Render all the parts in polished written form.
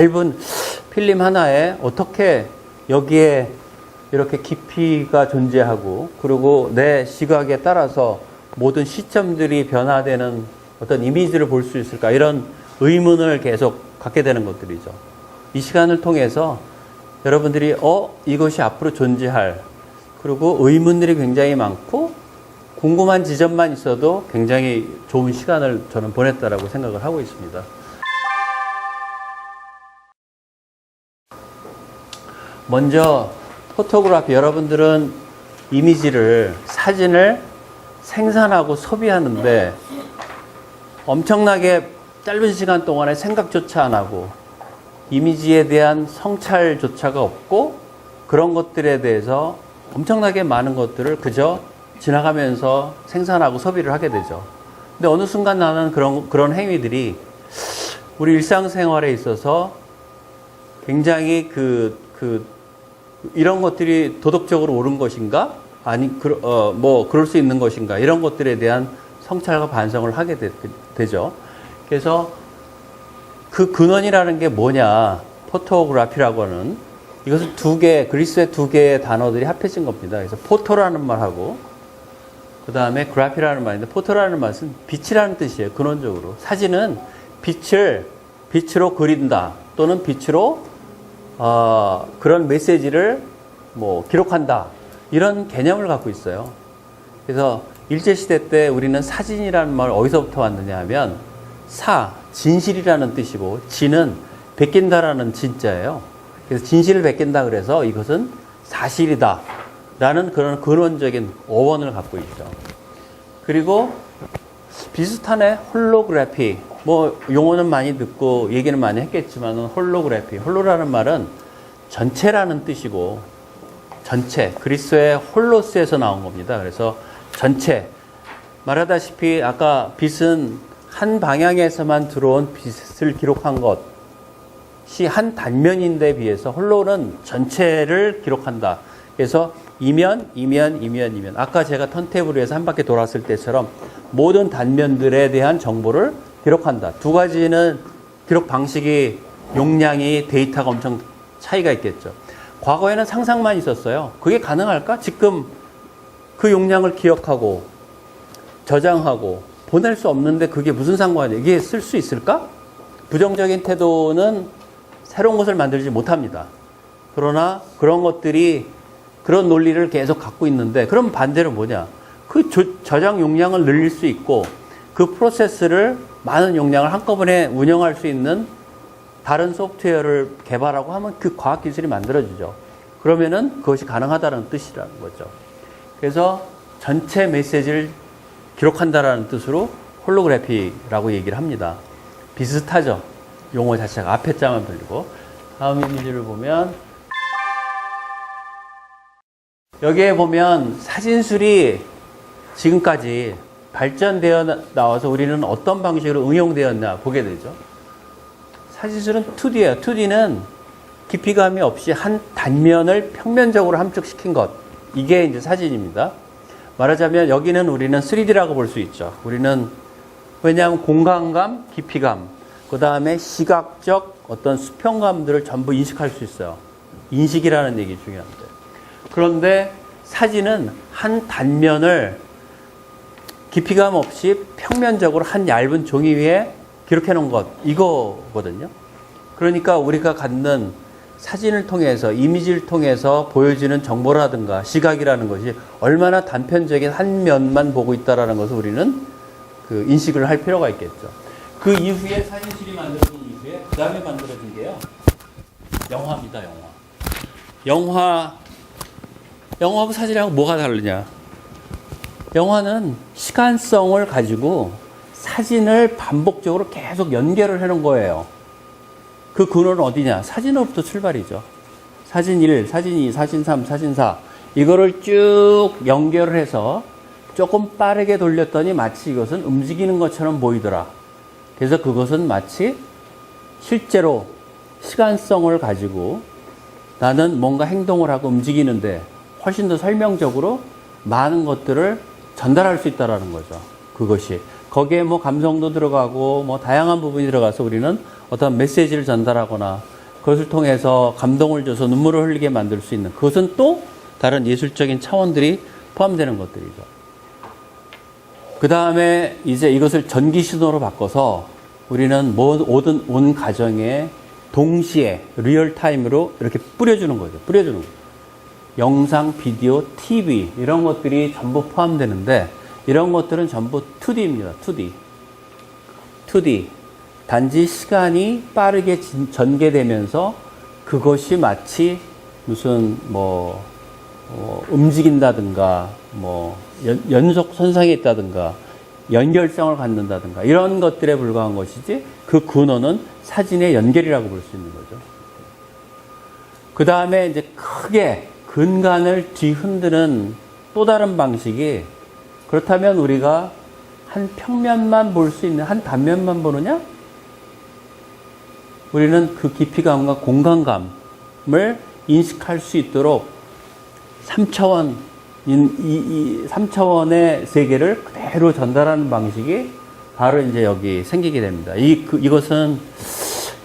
얇은 필름 하나에 어떻게 여기에 이렇게 깊이가 존재하고 그리고 내 시각에 따라서 모든 시점들이 변화되는 어떤 이미지를 볼 수 있을까, 이런 의문을 계속 갖게 되는 것들이죠. 이 시간을 통해서 여러분들이 이것이 앞으로 존재할, 그리고 의문들이 굉장히 많고 궁금한 지점만 있어도 굉장히 좋은 시간을 저는 보냈다라고 생각을 하고 있습니다. 먼저 포토그래피, 여러분들은 이미지를, 사진을 생산하고 소비하는데 엄청나게 짧은 시간 동안에 생각조차 안 하고 이미지에 대한 성찰조차가 없고 그런 것들에 대해서 엄청나게 많은 것들을 그저 지나가면서 생산하고 소비를 하게 되죠. 근데 어느 순간 나는 그런 행위들이 우리 일상생활에 있어서 굉장히 이런 것들이 도덕적으로 옳은 것인가? 아니, 그럴 수 있는 것인가? 이런 것들에 대한 성찰과 반성을 하게 되죠. 그래서 그 근원이라는 게 뭐냐? 포토그래피라고 하는, 이것은 그리스의 두 개의 단어들이 합해진 겁니다. 그래서 포토라는 말하고, 그 다음에 그래피라는 말인데, 포토라는 말은 빛이라는 뜻이에요. 근원적으로. 사진은 빛으로 그린다. 또는 빛으로, 그런 메시지를 기록한다. 이런 개념을 갖고 있어요. 그래서 일제시대 때 우리는 사진이라는 말 어디서부터 왔느냐 하면, 진실이라는 뜻이고, 진은 베낀다라는 진자예요. 그래서 진실을 베낀다 그래서 이것은 사실이다 라는 그런 근원적인 어원을 갖고 있죠. 그리고 비슷하네, 홀로그래피. 용어는 많이 듣고 얘기는 많이 했겠지만 홀로그래피. 홀로라는 말은 전체라는 뜻이고, 전체, 그리스의 홀로스에서 나온 겁니다. 그래서 전체. 말하다시피 아까 빛은 한 방향에서만 들어온 빛을 기록한 것이 한 단면인데 비해서 홀로는 전체를 기록한다. 그래서 이면. 아까 제가 턴테이블에서 한 바퀴 돌았을 때처럼 모든 단면들에 대한 정보를 기록한다. 두 가지는 기록 방식이, 용량이, 데이터가 엄청 차이가 있겠죠. 과거에는 상상만 있었어요. 그게 가능할까? 지금 그 용량을 기억하고 저장하고 보낼 수 없는데 그게 무슨 상관이에요? 이게 쓸 수 있을까? 부정적인 태도는 새로운 것을 만들지 못합니다. 그러나 그런 것들이, 그런 논리를 계속 갖고 있는데, 그럼 반대로 뭐냐? 그 저장 용량을 늘릴 수 있고 그 프로세스를 많은 용량을 한꺼번에 운영할 수 있는 다른 소프트웨어를 개발하고 하면 그 과학기술이 만들어지죠. 그러면은 그것이 가능하다는 뜻이라는 거죠. 그래서 전체 메시지를 기록한다라는 뜻으로 홀로그래피라고 얘기를 합니다. 비슷하죠. 용어 자체가 앞에 자만 돌리고. 다음 이미지를 보면, 여기에 보면 사진술이 지금까지 발전되어 나와서 우리는 어떤 방식으로 응용되었나 보게 되죠. 사진술은 2D예요. 2D는 깊이감이 없이 한 단면을 평면적으로 함축시킨 것. 이게 이제 사진입니다. 말하자면 여기는 우리는 3D라고 볼 수 있죠. 우리는, 왜냐하면 공간감, 깊이감, 그 다음에 시각적 어떤 수평감들을 전부 인식할 수 있어요. 인식이라는 얘기 중요한데. 그런데 사진은 한 단면을 깊이감 없이 평면적으로 한 얇은 종이 위에 기록해 놓은 것, 이거거든요. 그러니까 우리가 갖는 사진을 통해서, 이미지를 통해서 보여지는 정보라든가 시각이라는 것이 얼마나 단편적인 한 면만 보고 있다는 것을 우리는 인식을 할 필요가 있겠죠. 그 이후에 사진실이 만들어진 이후에 그 다음에 만들어진 게요, 영화입니다. 영화하고 사진하고 뭐가 다르냐? 영화는 시간성을 가지고 사진을 반복적으로 계속 연결을 해놓은 거예요. 그 근원은 어디냐? 사진으로부터 출발이죠. 사진 1, 사진 2, 사진 3, 사진 4. 이거를 쭉 연결을 해서 조금 빠르게 돌렸더니 마치 이것은 움직이는 것처럼 보이더라. 그래서 그것은 마치 실제로 시간성을 가지고 나는 뭔가 행동을 하고 움직이는데 훨씬 더 설명적으로 많은 것들을 전달할 수 있다는 거죠. 그것이. 거기에 감성도 들어가고 다양한 부분이 들어가서 우리는 어떤 메시지를 전달하거나 그것을 통해서 감동을 줘서 눈물을 흘리게 만들 수 있는, 그것은 또 다른 예술적인 차원들이 포함되는 것들이죠. 그 다음에 이제 이것을 전기 신호로 바꿔서 우리는 모든 온 가정에 동시에 리얼타임으로 이렇게 뿌려주는 거죠. 뿌려주는 거죠. 영상, 비디오, TV 이런 것들이 전부 포함되는데, 이런 것들은 전부 2D입니다. 2D. 단지 시간이 빠르게 전개되면서 그것이 마치 무슨 움직인다든가 연속 손상이 있다든가 연결성을 갖는다든가 이런 것들에 불과한 것이지, 그 근원은 사진의 연결이라고 볼 수 있는 거죠. 그 다음에 이제 크게 근간을 뒤흔드는 또 다른 방식이, 그렇다면 우리가 한 평면만 볼 수 있는, 한 단면만 보느냐? 우리는 그 깊이감과 공간감을 인식할 수 있도록 3차원, 이 3차원의 세계를 그대로 전달하는 방식이 바로 이제 여기 생기게 됩니다. 이것은,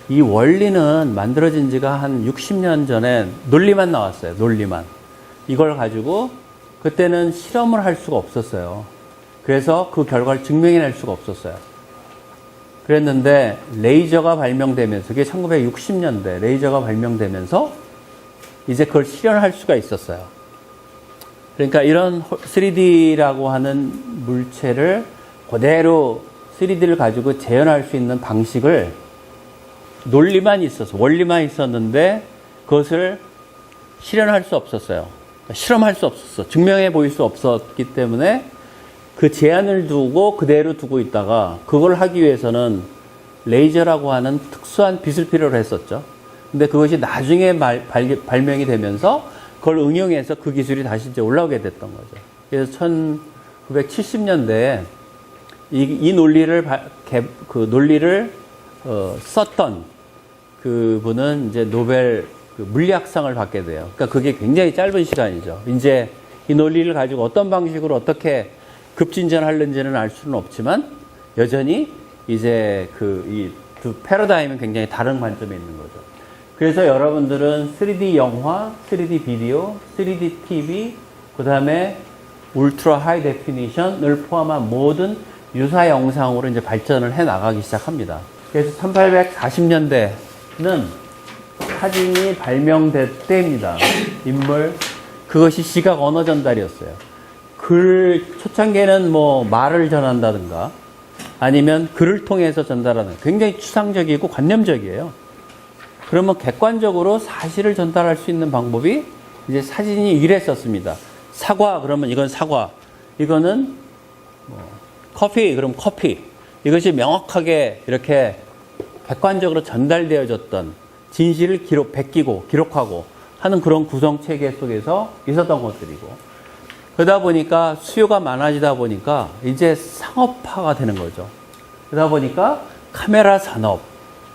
이 원리는 만들어진 지가 한 60년 전에 논리만 나왔어요. 논리만. 이걸 가지고 그때는 실험을 할 수가 없었어요. 그래서 그 결과를 증명해낼 수가 없었어요. 그랬는데 레이저가 발명되면서, 그게 1960년대 레이저가 발명되면서 이제 그걸 실현할 수가 있었어요. 그러니까 이런 3D라고 하는 물체를 그대로 3D를 가지고 재현할 수 있는 방식을, 논리만 있어서, 원리만 있었는데 그것을 실현할 수 없었어요. 실험할 수 없었어. 증명해 보일 수 없었기 때문에 그 제한을 두고 그대로 두고 있다가, 그걸 하기 위해서는 레이저라고 하는 특수한 빛을 필요로 했었죠. 근데 그것이 나중에 발명이 되면서 그걸 응용해서 그 기술이 다시 이제 올라오게 됐던 거죠. 그래서 1970년대에 이 논리를 썼던 그 분은 이제 노벨 물리학상을 받게 돼요. 그러니까 그게 굉장히 짧은 시간이죠. 이제 이 논리를 가지고 어떤 방식으로 어떻게 급진전하는지는 알 수는 없지만, 여전히 이제 두 패러다임은 굉장히 다른 관점에 있는 거죠. 그래서 여러분들은 3D 영화, 3D 비디오, 3D TV, 그 다음에 울트라 하이 데피니션을 포함한 모든 유사 영상으로 이제 발전을 해 나가기 시작합니다. 그래서 1840년대는 사진이 발명될 때입니다. 인물, 그것이 시각 언어 전달이었어요. 초창기에는 말을 전한다든가 아니면 글을 통해서 전달하는, 굉장히 추상적이고 관념적이에요. 그러면 객관적으로 사실을 전달할 수 있는 방법이 이제 사진이 이랬었습니다. 사과, 그러면 이건 사과. 이거는 커피, 그럼 커피. 이것이 명확하게 이렇게 객관적으로 전달되어졌던 진실을 베끼고 기록하고 하는 그런 구성 체계 속에서 있었던 것들이고, 그러다 보니까 수요가 많아지다 보니까 이제 상업화가 되는 거죠. 그러다 보니까 카메라 산업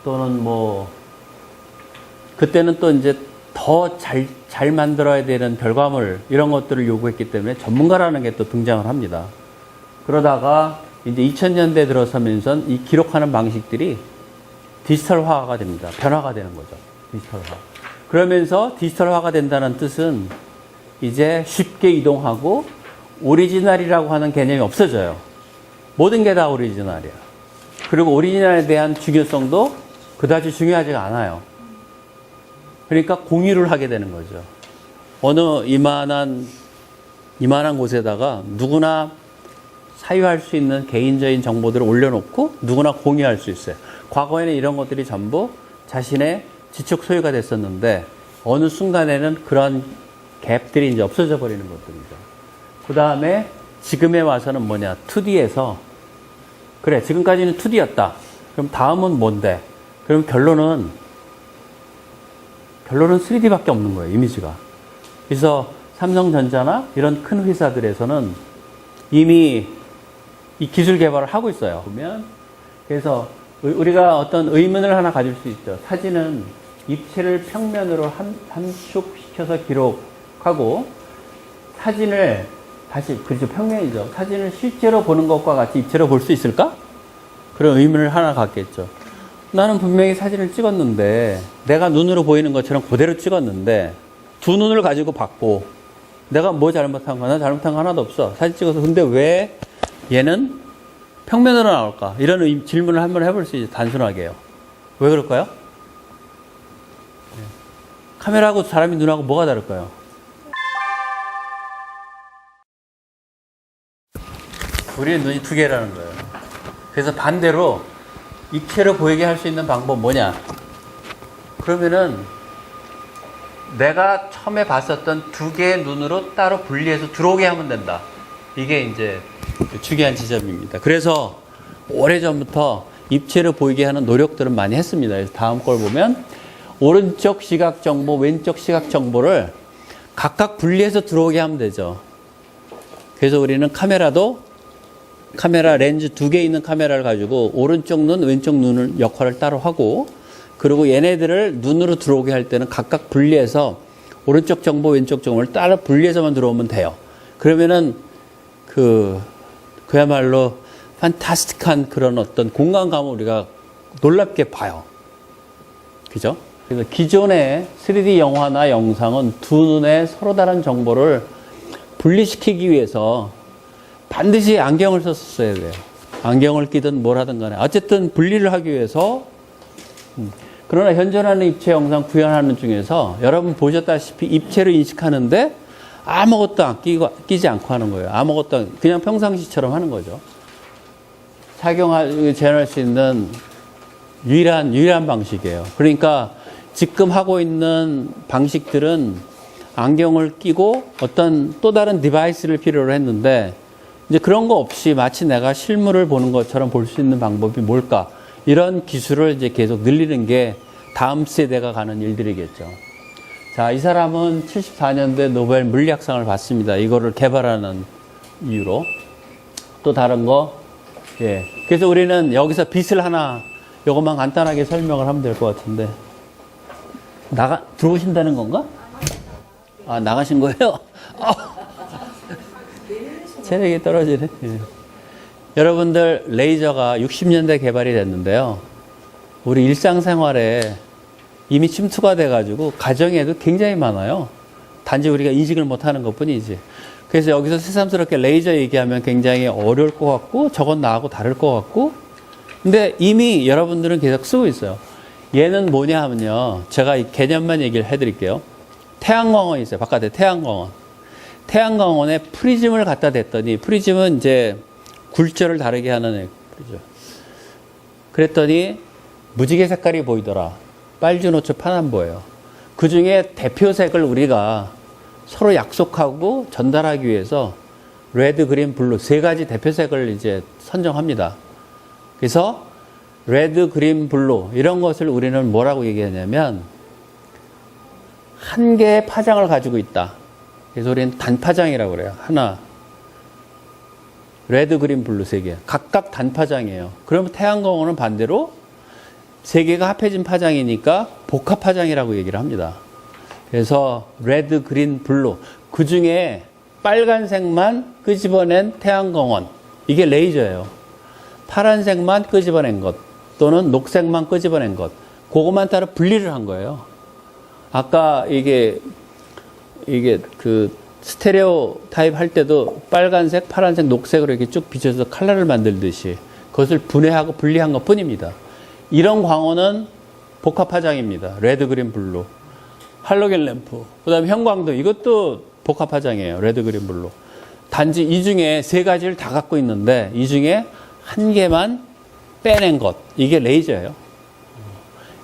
또는 그때는 또 이제 더 잘 만들어야 되는 결과물, 이런 것들을 요구했기 때문에 전문가라는 게 또 등장을 합니다. 그러다가 이제 2000년대 들어서면서 이 기록하는 방식들이 디지털화가 됩니다. 변화가 되는 거죠. 디지털화. 그러면서 디지털화가 된다는 뜻은 이제 쉽게 이동하고 오리지널이라고 하는 개념이 없어져요. 모든 게 다 오리지널이야. 그리고 오리지널에 대한 중요성도 그다지 중요하지가 않아요. 그러니까 공유를 하게 되는 거죠. 어느 이만한 곳에다가 누구나 사유할 수 있는 개인적인 정보들을 올려놓고 누구나 공유할 수 있어요. 과거에는 이런 것들이 전부 자신의 지적 소유가 됐었는데, 어느 순간에는 그런 갭들이 이제 없어져 버리는 것들이죠. 그 다음에 지금에 와서는 2D에서, 그래, 지금까지는 2D였다. 그럼 다음은 뭔데? 그럼 결론은 3D밖에 없는 거예요, 이미지가. 그래서 삼성전자나 이런 큰 회사들에서는 이미 이 기술 개발을 하고 있어요. 보면, 그래서 우리가 어떤 의문을 하나 가질 수 있죠. 사진은 입체를 평면으로 함축시켜서 기록하고, 사진을 다시, 그렇죠, 평면이죠. 사진을 실제로 보는 것과 같이 입체로 볼 수 있을까? 그런 의문을 하나 갖겠죠. 나는 분명히 사진을 찍었는데 내가 눈으로 보이는 것처럼 그대로 찍었는데 두 눈을 가지고 봤고 내가 뭐 잘못한 거나 잘못한 거 하나도 없어. 사진 찍어서. 근데 왜 얘는 평면으로 나올까? 이런 질문을 한번 해볼 수 있죠. 단순하게요. 왜 그럴까요? 카메라하고 사람이 눈하고 뭐가 다를까요? 우리의 눈이 두 개라는 거예요. 그래서 반대로 입체로 보이게 할 수 있는 방법 뭐냐? 그러면은 내가 처음에 봤었던 두 개의 눈으로 따로 분리해서 들어오게 하면 된다. 이게 이제 중요한 지점입니다. 그래서 오래전부터 입체로 보이게 하는 노력들은 많이 했습니다. 그래서 다음 걸 보면 오른쪽 시각 정보, 왼쪽 시각 정보를 각각 분리해서 들어오게 하면 되죠. 그래서 우리는 카메라 렌즈 두 개 있는 카메라를 가지고 오른쪽 눈, 왼쪽 눈을 역할을 따로 하고, 그리고 얘네들을 눈으로 들어오게 할 때는 각각 분리해서 오른쪽 정보, 왼쪽 정보를 따로 분리해서만 들어오면 돼요. 그러면은 그야말로 판타스틱한 그런 어떤 공간감을 우리가 놀랍게 봐요. 그죠? 그래서 기존의 3D 영화나 영상은 두 눈에 서로 다른 정보를 분리시키기 위해서 반드시 안경을 썼어야 돼요. 안경을 끼든 뭘 하든 간에. 어쨌든 분리를 하기 위해서. 그러나 현존하는 입체 영상 구현하는 중에서 여러분 보셨다시피 입체로 인식하는데 아무것도 안 끼지 않고 하는 거예요. 아무것도 그냥 평상시처럼 하는 거죠. 재현할 수 있는 유일한 방식이에요. 그러니까 지금 하고 있는 방식들은 안경을 끼고 어떤 또 다른 디바이스를 필요로 했는데, 이제 그런 거 없이 마치 내가 실물을 보는 것처럼 볼 수 있는 방법이 뭘까? 이런 기술을 이제 계속 늘리는 게 다음 세대가 가는 일들이겠죠. 자, 이 사람은 74년도에 노벨 물리학상을 받습니다. 이거를 개발하는 이유로. 또 다른 거, 예. 그래서 우리는 여기서 빛을 하나, 요것만 간단하게 설명을 하면 될 것 같은데. 들어오신다는 건가? 아, 나가신 거예요? 체력이 떨어지네. 예. 여러분들, 레이저가 60년대 개발이 됐는데요. 우리 일상생활에 이미 침투가 돼가지고 가정에도 굉장히 많아요. 단지 우리가 인식을 못하는 것 뿐이지. 그래서 여기서 새삼스럽게 레이저 얘기하면 굉장히 어려울 것 같고, 저건 나하고 다를 것 같고, 근데 이미 여러분들은 계속 쓰고 있어요. 얘는 뭐냐 하면요. 제가 이 개념만 얘기를 해드릴게요. 태양광원이 있어요. 바깥에 태양광원. 태양광원에 프리즘을 갖다 댔더니, 프리즘은 이제 굴절을 다르게 하는 프리즘. 그랬더니 무지개 색깔이 보이더라. 빨주노초 파남보예요. 그 중에 대표색을 우리가 서로 약속하고 전달하기 위해서 레드, 그린, 블루 세 가지 대표색을 이제 선정합니다. 그래서 레드, 그린, 블루 이런 것을 우리는 뭐라고 얘기하냐면 한 개의 파장을 가지고 있다. 그래서 우리는 단파장이라고 그래요. 하나, 레드, 그린, 블루 세 개. 각각 단파장이에요. 그러면 태양광원은 반대로 세 개가 합해진 파장이니까 복합파장이라고 얘기를 합니다. 그래서 레드, 그린, 블루 그 중에 빨간색만 끄집어낸 태양광원, 이게 레이저예요. 파란색만 끄집어낸 것 또는 녹색만 끄집어낸 것, 그것만 따로 분리를 한 거예요. 아까 이게 그 스테레오 타입 할 때도 빨간색, 파란색, 녹색으로 이렇게 쭉 비춰서 컬러를 만들듯이 그것을 분해하고 분리한 것 뿐입니다. 이런 광원은 복합파장입니다. 레드, 그린, 블루. 할로겐 램프, 그 다음에 형광등, 이것도 복합파장이에요. 레드, 그린, 블루. 단지 이 중에 세 가지를 다 갖고 있는데 이 중에 한 개만 빼낸 것, 이게 레이저예요.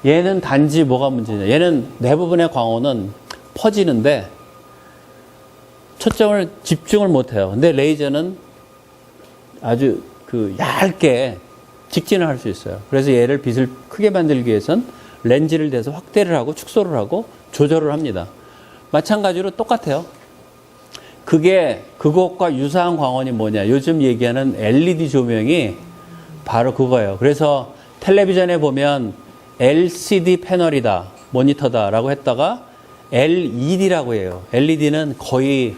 얘는 단지 뭐가 문제냐, 얘는 대부분의 광원은 퍼지는데 초점을 집중을 못해요. 근데 레이저는 아주 얇게 직진을 할 수 있어요. 그래서 얘를 빛을 크게 만들기 위해선 렌즈를 대서 확대를 하고 축소를 하고 조절을 합니다. 마찬가지로 똑같아요. 그것과 유사한 광원이 뭐냐, 요즘 얘기하는 LED 조명이 바로 그거예요. 그래서 텔레비전에 보면 LCD 패널이다, 모니터다 라고 했다가 LED라고 해요. LED는 거의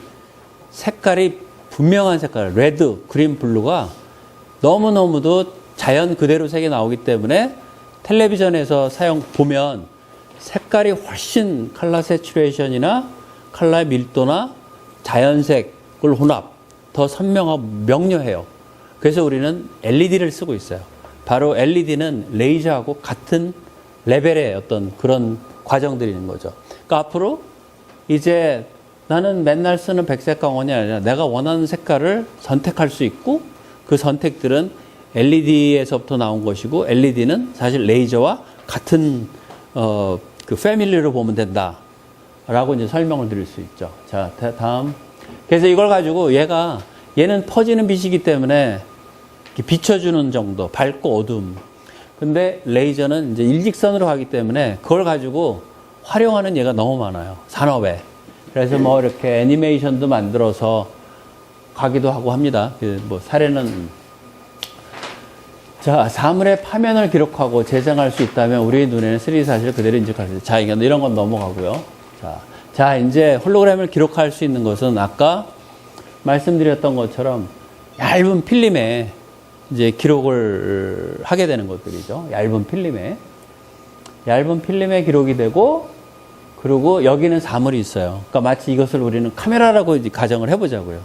색깔이 분명한 색깔, 레드, 그린, 블루가 너무너무도 자연 그대로 색이 나오기 때문에 텔레비전에서 보면 색깔이 훨씬 컬러 세츄레이션이나 컬러의 밀도나 자연색을 혼합 더 선명하고 명료해요. 그래서 우리는 LED를 쓰고 있어요. 바로 LED는 레이저하고 같은 레벨의 어떤 그런 과정들이 있는 거죠. 그러니까 앞으로 이제 나는 맨날 쓰는 백색 광원이 아니라 내가 원하는 색깔을 선택할 수 있고 그 선택들은 LED에서부터 나온 것이고 LED는 사실 레이저와 같은 그 패밀리로 보면 된다라고 이제 설명을 드릴 수 있죠. 자, 다음. 그래서 이걸 가지고 얘는 퍼지는 빛이기 때문에 비춰주는 정도, 밝고 어둠. 근데 레이저는 이제 일직선으로 가기 때문에 그걸 가지고 활용하는 얘가 너무 많아요. 산업에. 그래서 뭐 이렇게 애니메이션도 만들어서 가기도 하고 합니다. 뭐 사례는 자, 사물의 파면을 기록하고 재생할 수 있다면 우리 눈에는 3D 사실을 그대로 인식할 수 있다. 자, 이런 건 넘어가고요. 자, 이제 홀로그램을 기록할 수 있는 것은 아까 말씀드렸던 것처럼 얇은 필름에 이제 기록을 하게 되는 것들이죠. 얇은 필름에 기록이 되고, 그리고 여기는 사물이 있어요. 그러니까 마치 이것을 우리는 카메라라고 이제 가정을 해보자고요.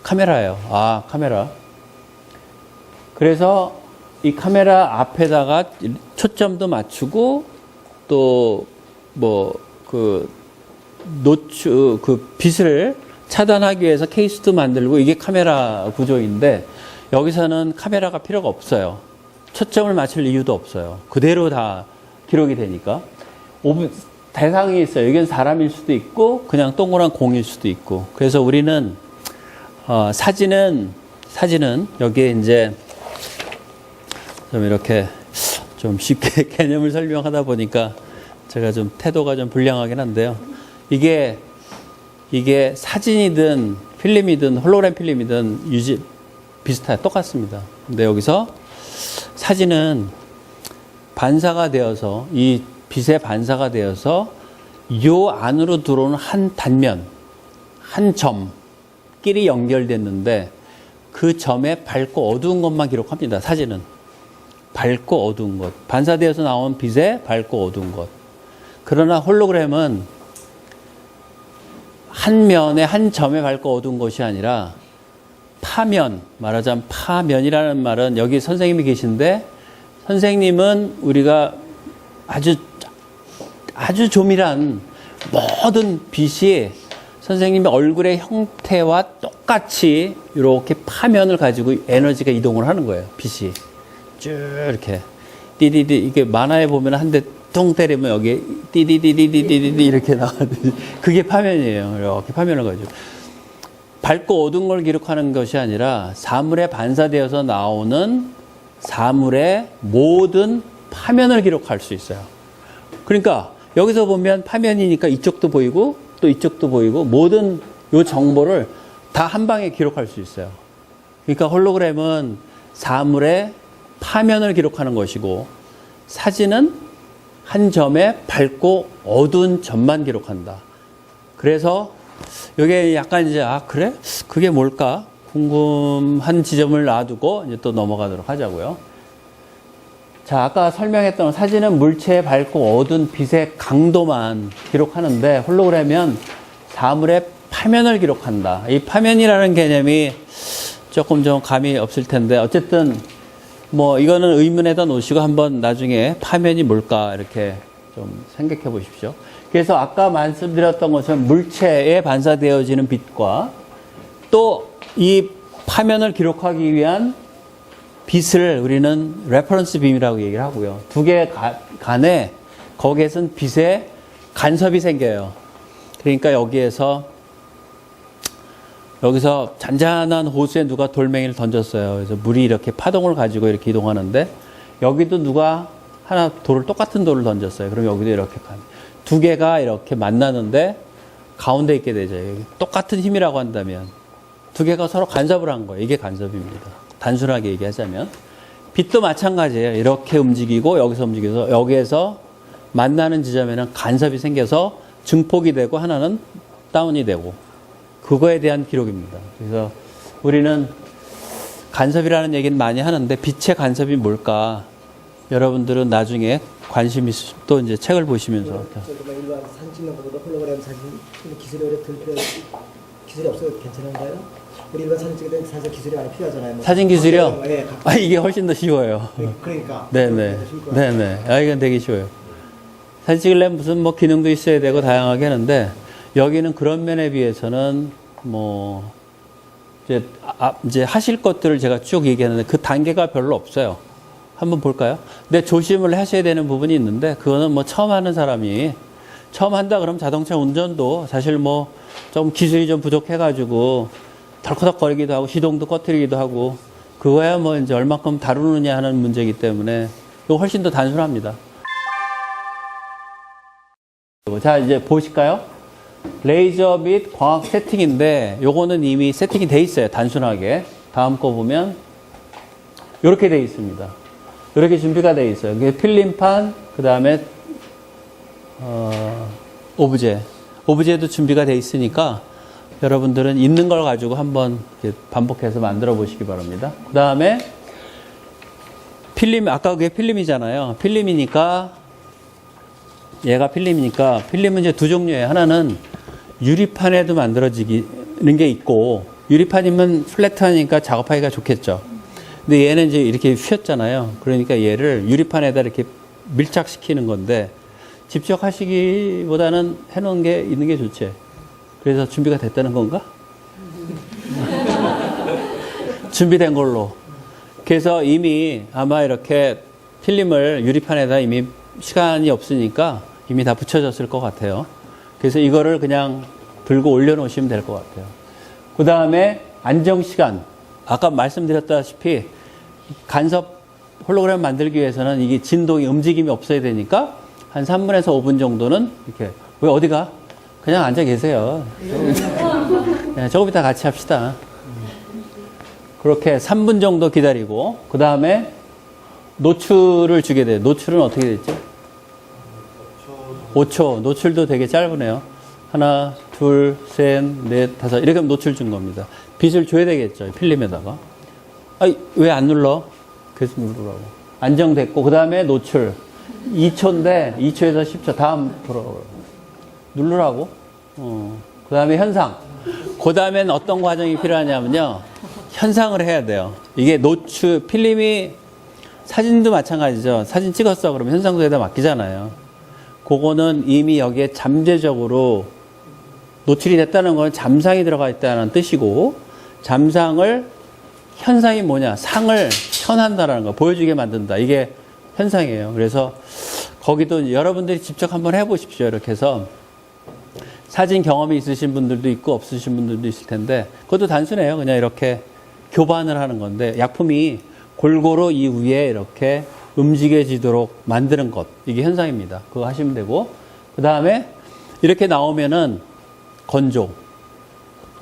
카메라예요. 아, 카메라. 그래서 이 카메라 앞에다가 초점도 맞추고 또 뭐 그 빛을 차단하기 위해서 케이스도 만들고 이게 카메라 구조인데 여기서는 카메라가 필요가 없어요. 초점을 맞출 이유도 없어요. 그대로 다 기록이 되니까. 대상이 있어요. 이건 사람일 수도 있고 그냥 동그란 공일 수도 있고. 그래서 우리는 사진은 여기에 이제 좀 이렇게 좀 쉽게 개념을 설명하다 보니까 제가 좀 태도가 좀 불량하긴 한데요. 이게 사진이든 필름이든 홀로그램 필름이든 비슷해요. 똑같습니다. 근데 여기서 사진은 반사가 되어서 이 빛의 반사가 되어서 요 안으로 들어오는 한 단면, 한 점끼리 연결됐는데 그 점에 밝고 어두운 것만 기록합니다. 사진은. 밝고 어두운 것. 반사되어서 나온 빛에 밝고 어두운 것. 그러나 홀로그램은 한 면에 한 점에 밝고 어두운 것이 아니라 파면, 말하자면 파면이라는 말은 여기 선생님이 계신데 선생님은 우리가 아주 조밀한 모든 빛이 선생님의 얼굴의 형태와 똑같이 이렇게 파면을 가지고 에너지가 이동을 하는 거예요. 빛이 쭉 이렇게 띠디디 이게 만화에 보면 한 대 통 때리면 여기 띠디디디디디디 이렇게 나가듯이 그게 파면이에요. 이렇게 파면을 가지고 밝고 어두운 걸 기록하는 것이 아니라 사물에 반사되어서 나오는 사물의 모든 파면을 기록할 수 있어요. 그러니까 여기서 보면 파면이니까 이쪽도 보이고 또 이쪽도 보이고 모든 요 정보를 다 한 방에 기록할 수 있어요. 그러니까 홀로그램은 사물의 파면을 기록하는 것이고 사진은 한 점에 밝고 어두운 점만 기록한다. 그래서 이게 약간 이제 그래? 그게 뭘까? 궁금한 지점을 놔두고 이제 또 넘어가도록 하자고요. 자, 아까 설명했던 사진은 물체의 밝고 어두운 빛의 강도만 기록하는데 홀로그램은 사물의 파면을 기록한다. 이 파면이라는 개념이 조금 좀 감이 없을 텐데 어쨌든 뭐 이거는 의문에다 놓으시고 한번 나중에 파면이 뭘까 이렇게 좀 생각해 보십시오. 그래서 아까 말씀드렸던 것은 물체에 반사되어지는 빛과 또 이 파면을 기록하기 위한 빛을 우리는 레퍼런스 빔이라고 얘기를 하고요. 두 개 간에 거기에서는 빛의 간섭이 생겨요. 그러니까 여기서 잔잔한 호수에 누가 돌멩이를 던졌어요. 그래서 물이 이렇게 파동을 가지고 이렇게 이동하는데 여기도 누가 똑같은 돌을 던졌어요. 그럼 여기도 이렇게 두 개가 이렇게 만나는데 가운데 있게 되죠. 똑같은 힘이라고 한다면 두 개가 서로 간섭을 한 거예요. 이게 간섭입니다. 단순하게 얘기하자면 빛도 마찬가지예요. 이렇게 움직이고 여기서 움직여서 여기에서 만나는 지점에는 간섭이 생겨서 증폭이 되고 하나는 다운이 되고 그거에 대한 기록입니다. 그래서 우리는 간섭이라는 얘기는 많이 하는데 빛의 간섭이 뭘까? 여러분들은 나중에 관심 있으시면 또 이제 책을 보시면서. 일반 사진 찍는 것보다 홀로그램 사진 기술이 오래 들 필요 기술이 없어도 괜찮은가요? 우리 일반 사진 찍을 때 사실 기술이 많이 필요하잖아요. 뭐 사진 기술이요? 네, 아, 이게 훨씬 더 쉬워요. 그러니까. 네네. 네네. 아, 이건 되게 쉬워요. 사진 찍으려면 무슨 뭐 기능도 있어야 되고 다양하게 하는데, 여기는 그런 면에 비해서는 뭐, 이제 하실 것들을 제가 쭉 얘기하는데 그 단계가 별로 없어요. 한번 볼까요? 근데 조심을 하셔야 되는 부분이 있는데, 그거는 뭐 처음 하는 사람이, 처음 한다 그러면 자동차 운전도 사실 뭐 좀 기술이 좀 부족해가지고 덜커덕거리기도 하고 시동도 꺼트리기도 하고, 그거야 뭐 이제 얼마큼 다루느냐 하는 문제이기 때문에 이거 훨씬 더 단순합니다. 자, 이제 보실까요? 레이저 및 광학 세팅인데, 요거는 이미 세팅이 돼 있어요. 단순하게. 다음 거 보면 이렇게 돼 있습니다. 이렇게 준비가 돼 있어요. 이게 필름판, 그 다음에 오브제도 준비가 돼 있으니까 여러분들은 있는 걸 가지고 한번 반복해서 만들어 보시기 바랍니다. 그 다음에 필름, 아까 그게 필름이잖아요. 필름이니까, 얘가 필름이니까, 필름은 이제 두 종류예요. 하나는 유리판에도 만들어지는 게 있고, 유리판이면 플랫하니까 작업하기가 좋겠죠. 근데 얘는 이제 이렇게 휘었잖아요. 그러니까 얘를 유리판에다 이렇게 밀착시키는 건데, 직접 하시기보다는 해놓은 게 있는 게 좋지. 그래서 준비가 됐다는 건가? 준비된 걸로. 그래서 이미 아마 이렇게 필름을 유리판에다 이미 시간이 없으니까 이미 다 붙여졌을 것 같아요. 그래서 이거를 그냥 들고 올려놓으시면 될 것 같아요. 그 다음에 안정시간. 아까 말씀드렸다시피 간섭 홀로그램 만들기 위해서는 이게 진동이, 움직임이 없어야 되니까 한 3분에서 5분 정도는 이렇게. 왜 어디가? 그냥 앉아 계세요. 조금 이따 같이 합시다. 그렇게 3분 정도 기다리고, 그 다음에 노출을 주게 돼요. 노출은 어떻게 됐죠? 5초. 노출도 되게 짧으네요. 하나, 둘, 셋, 넷, 다섯. 이렇게 하면 노출 준 겁니다. 빛을 줘야 되겠죠. 필름에다가. 아이, 왜 안 눌러? 그래서 누르라고. 안정됐고, 그 다음에 노출. 2초인데, 2초에서 10초. 다음 돌아오라고. 누르라고. 그 다음에 현상. 그 다음엔 어떤 과정이 필요하냐면요. 현상을 해야 돼요. 이게 노출, 필름이, 사진도 마찬가지죠. 사진 찍었어. 그러면 현상도에다 맡기잖아요. 그거는 이미 여기에 잠재적으로 노출이 됐다는 건 잠상이 들어가 있다는 뜻이고, 잠상을, 현상이 뭐냐? 상을 현한다라는 거, 보여주게 만든다. 이게 현상이에요. 그래서 거기도 여러분들이 직접 한번 해보십시오. 이렇게 해서 사진 경험이 있으신 분들도 있고 없으신 분들도 있을 텐데, 그것도 단순해요. 그냥 이렇게 교반을 하는 건데, 약품이 골고루 이 위에 이렇게 움직여지도록 만드는 것, 이게 현상입니다. 그거 하시면 되고, 그 다음에 이렇게 나오면은 건조,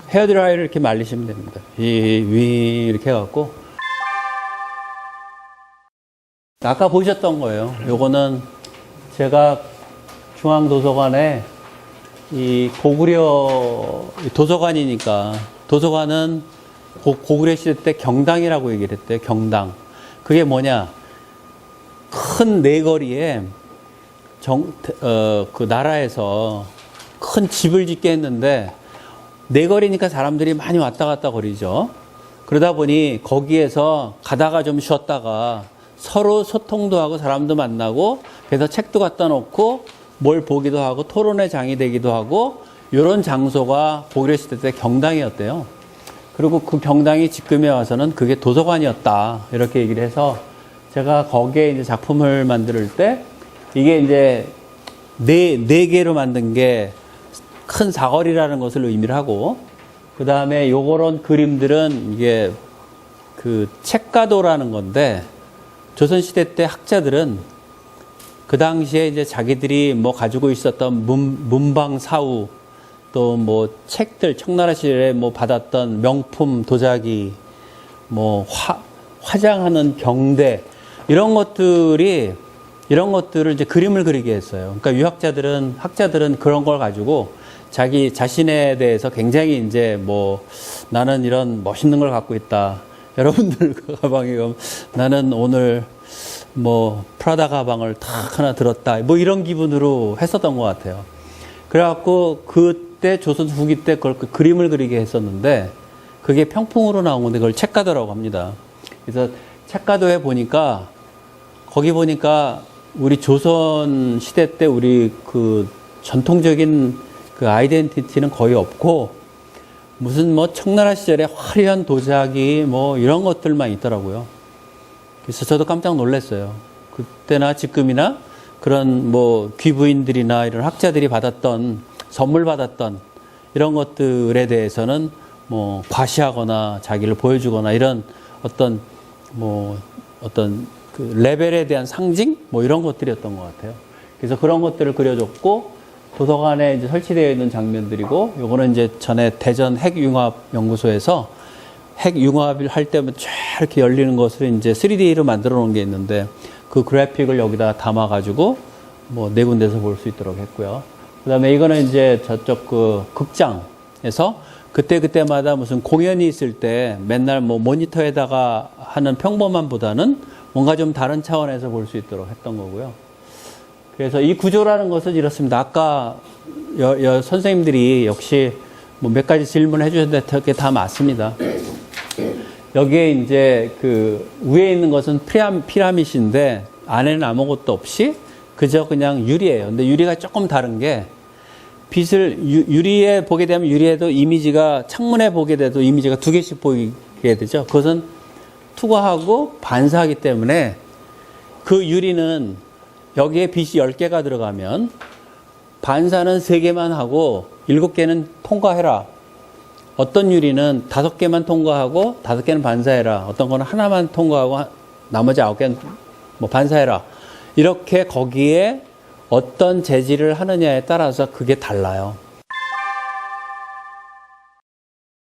헤어드라이를 이렇게 말리시면 됩니다. 이렇게 해갖고, 아까 보셨던 거예요. 요거는 제가 중앙도서관에 이 고구려 도서관이니까, 도서관은 고구려 시대 때 경당이라고 얘기를 했대요. 경당. 그게 뭐냐? 큰 내거리에 그 나라에서 큰 집을 짓게 했는데, 내거리니까 사람들이 많이 왔다 갔다 거리죠. 그러다 보니 거기에서 가다가 좀 쉬었다가 서로 소통도 하고 사람도 만나고, 그래서 책도 갖다 놓고 뭘 보기도 하고 토론의 장이 되기도 하고, 이런 장소가 고구려 시대 때 경당이었대요. 그리고 그 경당이 지금에 와서는 그게 도서관이었다. 이렇게 얘기를 해서 제가 거기에 이제 작품을 만들 때, 이게 이제 네 개로 만든 게 큰 사거리라는 것을 의미를 하고, 그 다음에 요런 그림들은 이게 그 책가도라는 건데, 조선시대 때 학자들은 그 당시에 이제 자기들이 뭐 가지고 있었던 문방사우, 또 뭐 책들, 청나라 시절에 뭐 받았던 명품 도자기, 뭐 화장하는 경대, 이런 것들을 이제 그림을 그리게 했어요. 그러니까 학자들은 그런 걸 가지고 자기 자신에 대해서 굉장히 이제 뭐 나는 이런 멋있는 걸 갖고 있다. 여러분들 그 가방에 가면 나는 오늘 뭐 프라다 가방을 탁 하나 들었다. 뭐 이런 기분으로 했었던 것 같아요. 그래갖고 그때 조선 후기 때 그걸 그림을 그리게 했었는데 그게 평풍으로 나온 건데 그걸 책가도라고 합니다. 그래서 책가도에 보니까 거기 보니까 우리 조선 시대 때 우리 그 전통적인 그 아이덴티티는 거의 없고 무슨 뭐 청나라 시절에 화려한 도자기 뭐 이런 것들만 있더라고요. 그래서 저도 깜짝 놀랐어요. 그때나 지금이나 그런 뭐 귀부인들이나 이런 학자들이 받았던 선물 받았던 이런 것들에 대해서는 뭐 과시하거나 자기를 보여주거나 이런 어떤 뭐 어떤 그 레벨에 대한 상징 뭐 이런 것들이었던 것 같아요. 그래서 그런 것들을 그려줬고 도서관에 이제 설치되어 있는 장면들이고 요거는 이제 전에 대전 핵융합연구소에서 핵융합을 할 때면 쫙 이렇게 열리는 것을 이제 3D로 만들어 놓은 게 있는데 그 그래픽을 여기다 담아 가지고 뭐 네 군데서 볼 수 있도록 했고요. 그다음에 이거는 이제 저쪽 그 극장에서 그때마다 무슨 공연이 있을 때 맨날 뭐 모니터에다가 하는 평범함보다는 뭔가 좀 다른 차원에서 볼 수 있도록 했던 거고요. 그래서 이 구조라는 것은 이렇습니다. 아까 선생님들이 역시 뭐 몇 가지 질문을 해주셨는데 그게 다 맞습니다. 여기에 이제 그 위에 있는 것은 피라밋인데 안에는 아무것도 없이 그저 그냥 유리예요. 근데 유리가 조금 다른 게 빛을 유리에 보게 되면 유리에도 이미지가 창문에 보게 돼도 이미지가 두 개씩 보이게 되죠. 그것은 투과하고 반사하기 때문에 그 유리는 여기에 빛이 10개가 들어가면 반사는 3개만 하고 7개는 통과해라. 어떤 유리는 5개만 통과하고 5개는 반사해라. 어떤 거는 하나만 통과하고 나머지 9개는 뭐 반사해라. 이렇게 거기에 어떤 재질을 하느냐에 따라서 그게 달라요.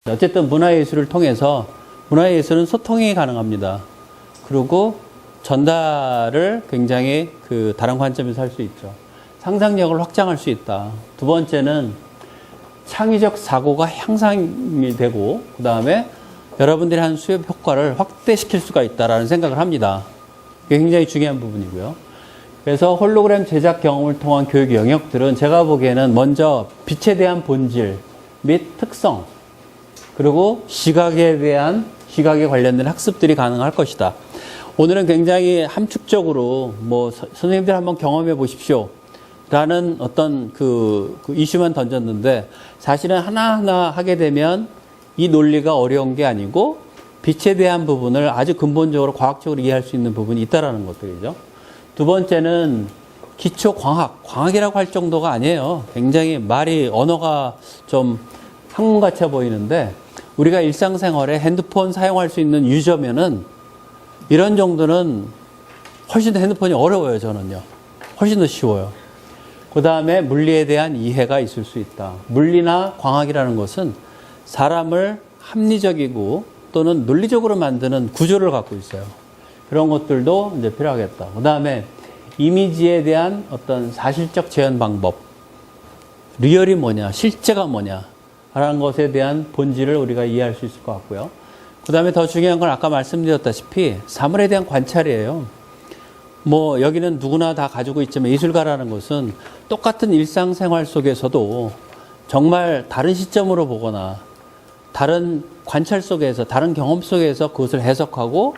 어쨌든 문화예술을 통해서 문화예술은 소통이 가능합니다. 그리고 전달을 굉장히 그 다른 관점에서 할 수 있죠. 상상력을 확장할 수 있다. 두 번째는 창의적 사고가 향상이 되고 그 다음에 여러분들이 한 수업 효과를 확대시킬 수가 있다라는 생각을 합니다. 이게 굉장히 중요한 부분이고요. 그래서 홀로그램 제작 경험을 통한 교육 영역들은 제가 보기에는 먼저 빛에 대한 본질 및 특성 그리고 시각에 관련된 학습들이 가능할 것이다. 오늘은 굉장히 함축적으로 뭐 선생님들 한번 경험해 보십시오. 라는 어떤 그 이슈만 던졌는데 사실은 하나하나 하게 되면 이 논리가 어려운 게 아니고 빛에 대한 부분을 아주 근본적으로 과학적으로 이해할 수 있는 부분이 있다라는 것들이죠. 두 번째는 기초 광학이라고 할 정도가 아니에요. 굉장히 언어가 좀 학문 같아 보이는데 우리가 일상생활에 핸드폰 사용할 수 있는 유저면은 이런 정도는 훨씬 더 핸드폰이 어려워요, 저는요. 훨씬 더 쉬워요. 그 다음에 물리에 대한 이해가 있을 수 있다. 물리나 광학이라는 것은 사람을 합리적이고 또는 논리적으로 만드는 구조를 갖고 있어요. 그런 것들도 이제 필요하겠다. 그 다음에 이미지에 대한 어떤 사실적 재현 방법, 리얼이 뭐냐, 실제가 뭐냐, 라는 것에 대한 본질을 우리가 이해할 수 있을 것 같고요. 그 다음에 더 중요한 건 아까 말씀드렸다시피 사물에 대한 관찰이에요. 뭐 여기는 누구나 다 가지고 있지만 예술가라는 것은 똑같은 일상생활 속에서도 정말 다른 시점으로 보거나 다른 관찰 속에서 다른 경험 속에서 그것을 해석하고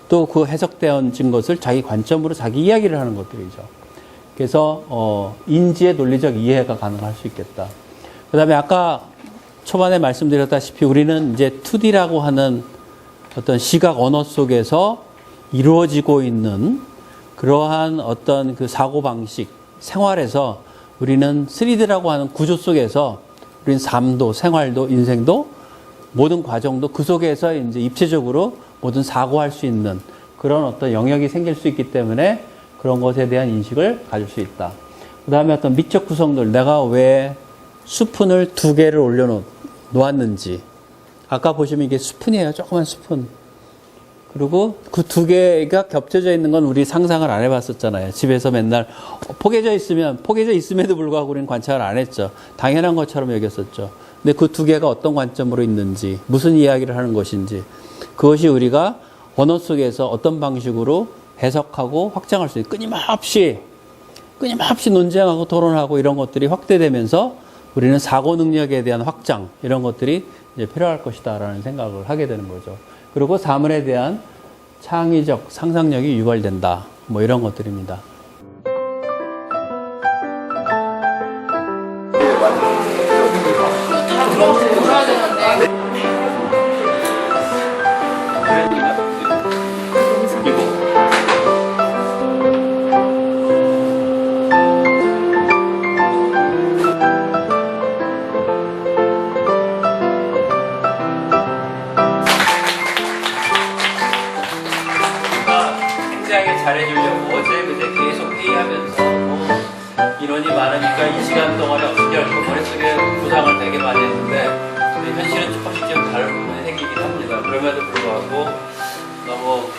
또 그 해석되어진 것을 자기 관점으로 자기 이야기를 하는 것들이죠. 그래서 인지의 논리적 이해가 가능할 수 있겠다. 그 다음에 아까 초반에 말씀드렸다시피 우리는 이제 2D라고 하는 어떤 시각 언어 속에서 이루어지고 있는 그러한 어떤 그 사고방식, 생활에서 우리는 3D라고 하는 구조 속에서 우리는 삶도, 생활도, 인생도 모든 과정도 그 속에서 이제 입체적으로 모든 사고할 수 있는 그런 어떤 영역이 생길 수 있기 때문에 그런 것에 대한 인식을 가질 수 있다. 그 다음에 어떤 미적 구성들, 내가 왜 스푼을 2개를 올려놓았는지. 아까 보시면 이게 스푼이에요. 조그만 스푼. 그리고 그 2개가 겹쳐져 있는 건 우리 상상을 안 해봤었잖아요. 집에서 맨날 포개져 있음에도 불구하고 우리는 관찰을 안 했죠. 당연한 것처럼 여겼었죠. 근데 그 2개가 어떤 관점으로 있는지, 무슨 이야기를 하는 것인지, 그것이 우리가 언어 속에서 어떤 방식으로 해석하고 확장할 수 있는 끊임없이 논쟁하고 토론하고 이런 것들이 확대되면서 우리는 사고 능력에 대한 확장 이런 것들이 이제 필요할 것이다라는 생각을 하게 되는 거죠. 그리고 사물에 대한 창의적 상상력이 유발된다. 뭐 이런 것들입니다. 돌아야 되는데. 굉장히 잘해주려고 어제 그제 계속 회의하면서 뭐 인원이 많으니까 이 시간 동안에 어떻게 할 거 머릿속에 구상을 되게 많이 했는데 현실은 조금씩 좀 다른 부분이 생기긴 합니다. 그럼에도 불구하고 너무